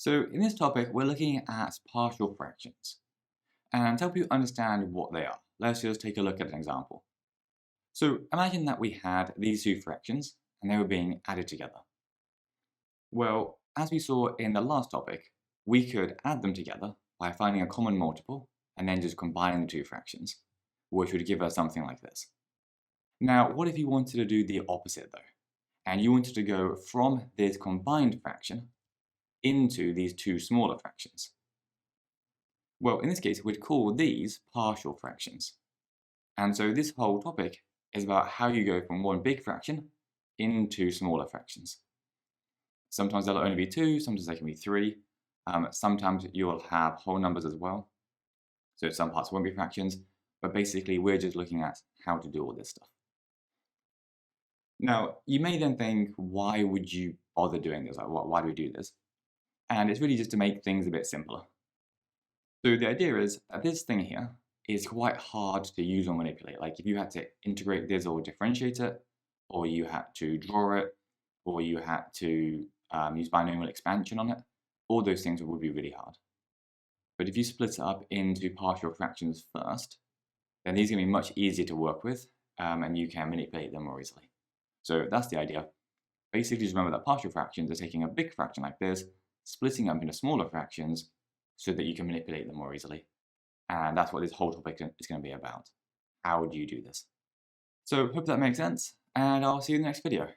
So in this topic, we're looking at partial fractions. And to help you understand what they are, let's just take a look at an example. So imagine that we had these two fractions and they were being added together. Well, as we saw in the last topic, we could add them together by finding a common multiple and then just combining the two fractions, which would give us something like this. Now, what if you wanted to do the opposite though? And you wanted to go from this combined fraction into these two smaller fractions? Well, in this case, we'd call these partial fractions. And so this whole topic is about how you go from one big fraction into smaller fractions. Sometimes there'll only be two, sometimes there can be three. Sometimes you'll have whole numbers as well. So some parts won't be fractions, but basically we're just looking at how to do all this stuff. Now, you may then think, why would you bother doing this? Like, why do we do this? And it's really just to make things a bit simpler. So the idea is that this thing here is quite hard to use or manipulate. Like if you had to integrate this or differentiate it, or you had to draw it, or you had to use binomial expansion on it, all those things would be really hard. But if you split it up into partial fractions first, then these are going to be much easier to work with, and you can manipulate them more easily. So that's the idea. Basically, just remember that partial fractions are taking a big fraction like this, splitting up into smaller fractions, so that you can manipulate them more easily. And that's what this whole topic is going to be about. How do you do this? So hope that makes sense, and I'll see you in the next video.